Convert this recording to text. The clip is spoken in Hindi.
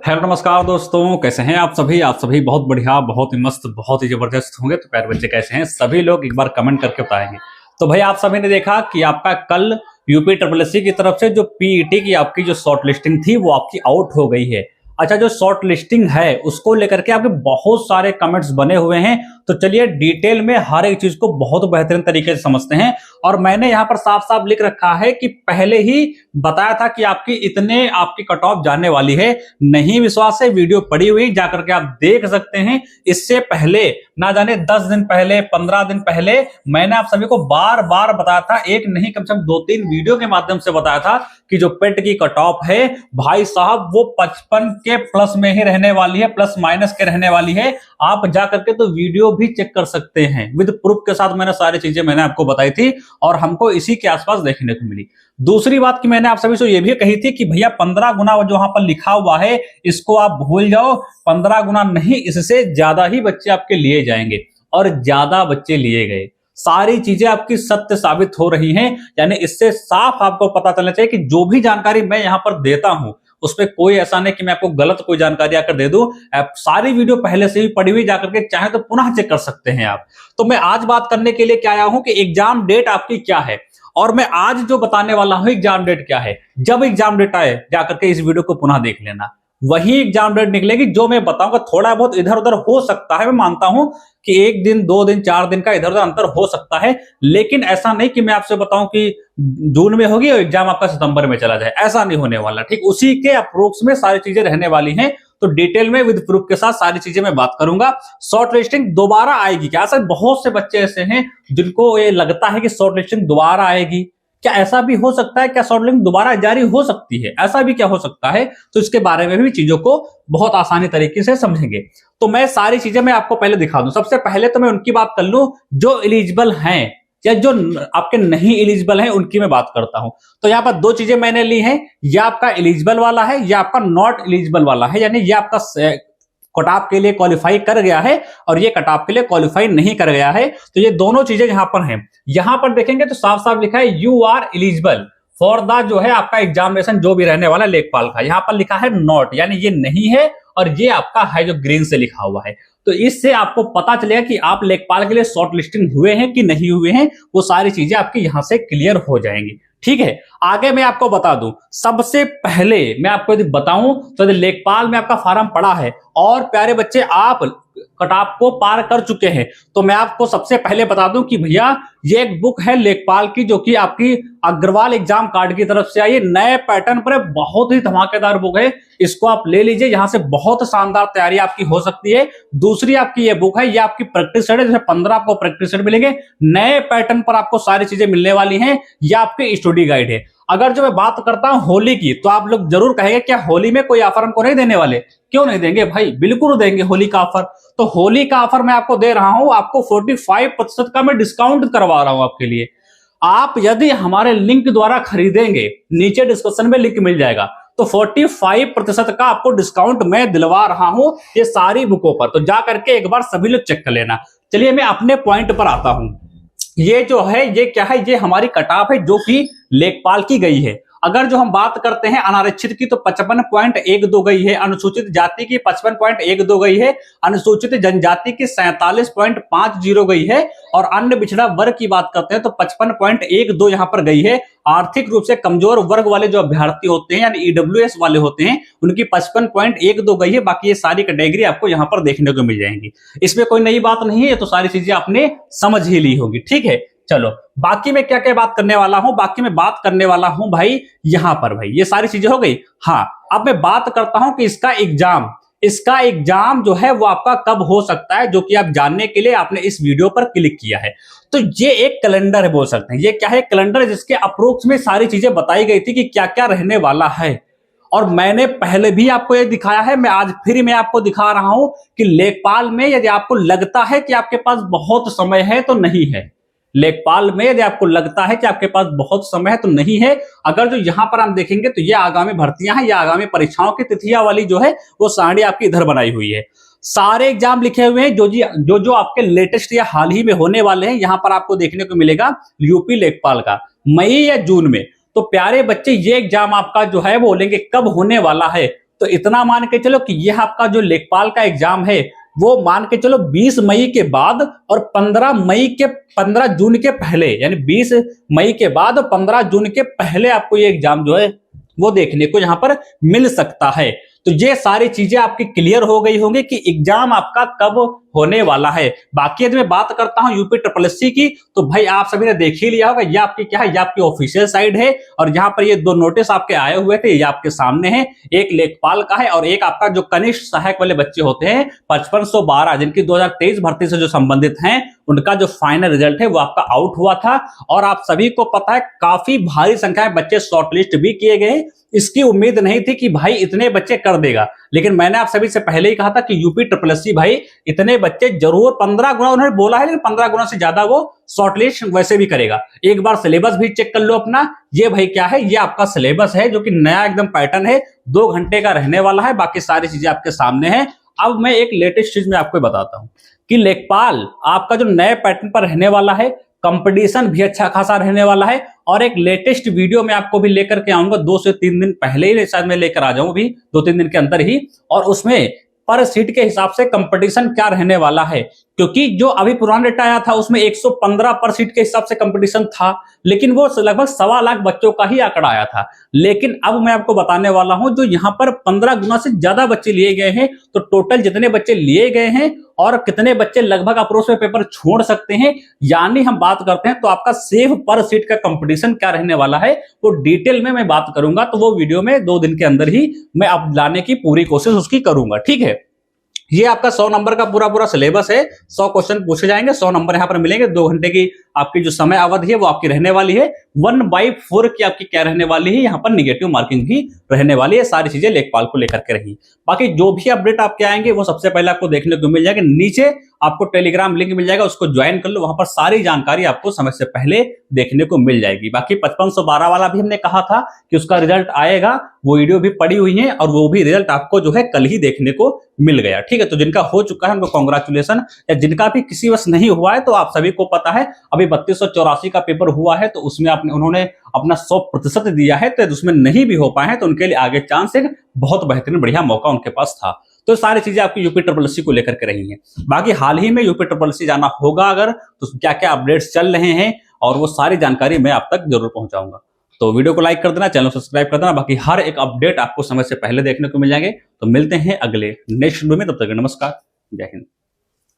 हेलो नमस्कार दोस्तों, कैसे हैं आप सभी बहुत बढ़िया, बहुत ही मस्त, बहुत ही जबरदस्त होंगे। तो प्यारे बच्चे कैसे हैं सभी लोग, एक बार कमेंट करके बताएंगे। तो भाई आप सभी ने देखा कि आपका कल यूपी ट्रिपल एससी की तरफ से जो पीईटी की आपकी जो शॉर्ट लिस्टिंग थी वो आपकी आउट हो गई है। अच्छा, जो शॉर्ट लिस्टिंग है उसको लेकर के आपके बहुत सारे कमेंट्स बने हुए हैं। तो चलिए डिटेल में हर एक चीज को बहुत बेहतरीन तरीके से समझते हैं। और मैंने यहां पर साफ साफ लिख रखा है कि पहले ही बताया था कि आपकी कट ऑफ जाने वाली है। नहीं विश्वास है, वीडियो पड़ी हुई जाकर के आप देख सकते हैं। इससे पहले ना जाने 10 दिन पहले, 15 दिन पहले मैंने आप सभी को बार बार बताया था, एक नहीं कम से कम 2-3 वीडियो के माध्यम से बताया था कि जो पेट की कट ऑफ है भाई साहब वो 55 के प्लस में ही रहने वाली है, प्लस माइनस के रहने वाली है। आप जाकर के तो वीडियो भी चेक कर सकते हैं, विद प्रूफ के साथ मैंने सारी चीजें मैंने आपको बताई थी और हमको इसी के आसपास देखने को मिली। दूसरी बात की मैंने आप सभी से यह भी कही थी कि भैया 15 गुना जो वहां पर लिखा हुआ है इसको आप भूल जाओ। 15 गुना नहीं, इससे ज्यादा ही बच्चे आपके लिए जाएंगे और ज्यादा बच्चे लिए गए। सारी चीजें आपकी सत्य साबित हो रही हैं। यानी इससे साफ आपको पता चलना चाहिए कि जो भी जानकारी मैं यहां पर देता हूं उसमें कोई ऐसा नहीं कि मैं आपको गलत कोई जानकारी आकर दे दूं। सारी वीडियो पहले से ही पड़ी हुई, जाकर के चाहे तो पुनः चेक कर सकते हैं आप। तो मैं आज बात करने के लिए क्या आया हूं कि एग्जाम डेट आपकी क्या है, और मैं आज जो बताने वाला हूं एग्जाम डेट क्या है। जब एग्जाम डेट आए जाकर के इस वीडियो को पुनः देख लेना, वही एग्जाम डेट निकलेगी जो मैं बताऊंगा। थोड़ा बहुत इधर उधर हो सकता है, मैं मानता हूं कि 1 दिन 2 दिन 4 दिन का इधर उधर अंतर हो सकता है, लेकिन ऐसा नहीं कि मैं आपसे बताऊं कि जून में होगी और एग्जाम आपका सितंबर में चला जाए, ऐसा नहीं होने वाला। ठीक उसी के अप्रोक्स में सारी चीजें रहने वाली हैं। तो डिटेल में विद प्रूफ के साथ सारी चीजें मैं बात करूंगा। शॉर्ट लिस्टिंग दोबारा आएगी क्या? सर बहुत से बच्चे ऐसे हैं जिनको ये लगता है कि शॉर्ट लिस्टिंग दोबारा आएगी। क्या ऐसा भी हो सकता है? क्या शॉर्ट लिस्टिंग दोबारा जारी हो सकती है? ऐसा भी क्या हो सकता है? तो इसके बारे में भी चीजों को बहुत आसानी तरीके से समझेंगे। तो मैं सारी चीजें मैं आपको पहले दिखा दूं। सबसे पहले तो मैं उनकी बात कर लूं जो एलिजिबल हैं, या जो आपके नहीं एलिजिबल हैं उनकी मैं बात करता हूं। तो यहां पर 2 चीजें मैंने ली हैं, या आपका एलिजिबल वाला है या आपका नॉट एलिजिबल वाला है। यानी ये आपका कटऑफ के लिए क्वालिफाई कर गया है और ये कटऑफ के लिए क्वालिफाई नहीं कर गया है। तो ये दोनों चीजें यहां पर हैं। यहां पर देखेंगे तो साफ साफ लिखा है you are eligible for the जो है आपका एग्जामिनेशन जो भी रहने वाला लेखपाल का। यहां पर लिखा है नॉट, यानी ये नहीं है, और ये आपका है जो ग्रीन से लिखा हुआ है। तो इससे आपको पता चलेगा कि आप लेखपाल के लिए शॉर्ट लिस्टिंग हुए हैं कि नहीं हुए हैं। वो सारी चीजें आपकी यहां से क्लियर हो जाएंगी। ठीक है, आगे मैं आपको बता दूं। सबसे पहले मैं आपको यदि बताऊं तो लेखपाल में आपका फार्म पड़ा है और प्यारे बच्चे आप कटऑफ को पार कर चुके हैं, तो मैं आपको सबसे पहले बता दूं कि भैया ये एक बुक है लेखपाल की, जो कि आपकी अग्रवाल एग्जाम कार्ड की तरफ से आई है। नए पैटर्न पर बहुत ही धमाकेदार बुक है, इसको आप ले लीजिए। यहां से बहुत शानदार तैयारी आपकी हो सकती है। दूसरी आपकी ये बुक है, ये आपकी प्रैक्टिस सेट है, जैसे 15 आपको प्रैक्टिस सेट मिलेंगे। नए पैटर्न पर आपको सारी चीजें मिलने वाली हैं। ये आपके स्टडी गाइड है। अगर जो मैं बात करता हूं होली की, तो आप लोग जरूर कहेंगे क्या होली में कोई ऑफर हमको नहीं देने वाले? क्यों नहीं देंगे भाई, बिल्कुल देंगे होली का ऑफर। तो होली का ऑफर मैं आपको दे रहा हूं, आपको 45% का मैं डिस्काउंट करवा रहा हूं आपके लिए। आप यदि हमारे लिंक द्वारा खरीदेंगे, नीचे डिस्क्रिप्शन में लिंक मिल जाएगा, तो 45% का आपको डिस्काउंट मैं दिलवा रहा हूं ये सारी बुकों पर। तो जा करके एक बार सभी लोग चेक कर लेना। चलिए मैं अपने पॉइंट पर आता हूं। ये जो है ये क्या है? ये हमारी कटऑफ है जो कि लेखपाल की गई है। अगर जो हम बात करते हैं अनारक्षित की तो 55.12 गई है, अनुसूचित जाति की 55.12 गई है, अनुसूचित जनजाति की 47.50 गई है, और अन्य पिछड़ा वर्ग की बात करते हैं तो 55.12 यहां पर गई है। आर्थिक रूप से कमजोर वर्ग वाले जो अभ्यर्थी होते हैं यानी ईडब्ल्यूएस वाले होते हैं उनकी 55.12 गई है। बाकी ये सारी कैटेगरी आपको यहां पर देखने को मिल जाएंगी। इसमें कोई नई बात नहीं है, ये तो सारी चीजें आपने समझ ही ली होगी। ठीक है, चलो बाकी मैं क्या क्या बात करने वाला हूं। बाकी मैं बात करने वाला हूं भाई यहां पर, भाई ये सारी चीजें हो गई। हाँ, अब मैं बात करता हूं कि इसका एग्जाम जो है वो आपका कब हो सकता है, जो कि आप जानने के लिए आपने इस वीडियो पर क्लिक किया है। तो ये एक कैलेंडर है, बोल सकते हैं। ये क्या है? कैलेंडर है जिसके अप्रोक्स में सारी चीजें बताई गई थी कि क्या क्या रहने वाला है। और मैंने पहले भी आपको ये दिखाया है, मैं आज फिर मैं आपको दिखा रहा हूं कि लेखपाल में यदि आपको लगता है कि आपके पास बहुत समय है तो नहीं है। लेखपाल में यदि आपको लगता है कि आपके पास बहुत समय है तो नहीं है। अगर जो यहां पर हम देखेंगे तो ये आगामी भर्तियां हैं, ये आगामी परीक्षाओं की तिथियां वाली जो है वो सारणी आपकी इधर बनाई हुई है। सारे एग्जाम लिखे हुए हैं जो आपके लेटेस्ट या हाल ही में होने वाले हैं, यहां पर आपको देखने को मिलेगा यूपी लेखपाल का मई या जून में। तो प्यारे बच्चे ये एग्जाम आपका जो है वो लेंगे कब होने वाला है, तो इतना मान के चलो कि यह आपका जो लेखपाल का एग्जाम है वो मान के चलो 20 मई के बाद और 15 जून के पहले, यानी 20 मई के बाद और 15 जून के पहले आपको ये एग्जाम जो है वो देखने को यहां पर मिल सकता है। तो ये सारी चीजें आपकी क्लियर हो गई होंगी कि एग्जाम आपका कब होने वाला है। बाकी यदि मैं बात करता हूं यूपी SSS की, तो भाई आप सभी ने देख ही लिया होगा, ये आपकी क्या है, ये आपकी ऑफिशियल साइट है और जहां पर ये 2 नोटिस आपके आए हुए थे ये आपके सामने है। एक लेखपाल का है और एक आपका जो कनिष्ठ सहायक वाले बच्चे होते हैं 5512, जिनकी 2023 भर्ती से जो संबंधित हैं, उनका जो फाइनल रिजल्ट है वो आपका आउट हुआ था। और आप सभी को पता है काफी भारी संख्या में बच्चे शॉर्टलिस्ट भी किए गए। इसकी उम्मीद नहीं थी कि भाई इतने बच्चे कर देगा, लेकिन मैंने आप सभी से पहले ही कहा था कि यूपी SSS भाई इतने बच्चे जरूर 15 गुना उन्होंने बोला है, लेकिन 15 गुना से ज्यादा वो शॉर्टलिस्ट वैसे भी करेगा। एक बार सिलेबस भी चेक कर लो अपना। ये भाई क्या है, ये आपका सिलेबस है जो कि नया एकदम पैटर्न है, 2 घंटे का रहने वाला है। बाकी सारी चीजें आपके सामने है। अब मैं एक लेटेस्ट चीज में आपको बताता हूं कि लेखपाल आपका जो नए पैटर्न पर रहने वाला है, कंपटीशन भी अच्छा खासा रहने वाला है। और एक लेटेस्ट वीडियो में आपको भी लेकर के आऊंगा, 2 से 3 दिन पहले ही शायद मैं लेकर आ जाऊं, भी 2-3 दिन के अंदर ही। और उसमें पर सीट के हिसाब से कंपटीशन क्या रहने वाला है, क्योंकि जो अभी पुराना डेटा आया था उसमें 115 पर सीट के हिसाब से कंपटीशन था, लेकिन वो लगभग 1.25 लाख बच्चों का ही आंकड़ा आया था। लेकिन अब मैं आपको बताने वाला हूं जो यहां पर 15 गुना से ज्यादा बच्चे लिए गए हैं। तो टोटल जितने बच्चे लिए गए हैं और कितने बच्चे लगभग अप्रोच में पेपर छोड़ सकते हैं, यानी हम बात करते हैं तो आपका सेफ पर सीट का कंपटीशन क्या रहने वाला है वो डिटेल में मैं बात करूंगा। तो वो वीडियो में 2 दिन के अंदर ही मैं आप लाने की पूरी कोशिश उसकी करूंगा, ठीक है। ये आपका 100 नंबर का पूरा सिलेबस है, 100 क्वेश्चन पूछे जाएंगे, 100 नंबर यहां पर मिलेंगे। 2 घंटे की आपकी जो समय अवधि है वो आपकी रहने वाली है। 1/4 की आपकी क्या रहने वाली है, यहां पर निगेटिव मार्किंग भी रहने वाली है। सारी चीजें लेखपाल को लेकर के रही। बाकी जो भी अपडेट आपके आएंगे वो सबसे पहले आपको देखने को मिल जाएगा। नीचे आपको टेलीग्राम लिंक मिल जाएगा, उसको ज्वाइन कर लो, वहां पर सारी जानकारी आपको समय से पहले देखने को मिल जाएगी। बाकी 5512 वाला भी हमने कहा था कि उसका रिजल्ट आएगा, वो वीडियो भी पड़ी हुई है और वो भी रिजल्ट आपको जो है कल ही देखने को मिल गया, ठीक है। तो जिनका हो चुका है उनको कांग्रेचुलेशन, या जिनका भी किसी वजह नहीं हुआ है तो आप सभी को पता है अभी 3284 का पेपर हुआ है, तो उसमें उन्होंने अपना 100% दिया है। तो उसमें नहीं भी हो पाए हैं तो उनके लिए आगे चांस एक बहुत बेहतरीन बढ़िया मौका उनके पास था। तो सारी चीजें आपकी यूपी SSS को लेकर के रही हैं। बाकी हाल ही में यूपी SSS जाना होगा अगर, तो क्या क्या अपडेट्स चल रहे हैं और वो सारी जानकारी मैं आप तक जरूर पहुंचाऊंगा। तो वीडियो को लाइक कर देना, चैनल को सब्सक्राइब कर देना। बाकी हर एक अपडेट आपको समय से पहले देखने को मिल जाएंगे। तो मिलते हैं अगले नेक्स्ट वीडियो में, तब तक नमस्कार, जय हिंद।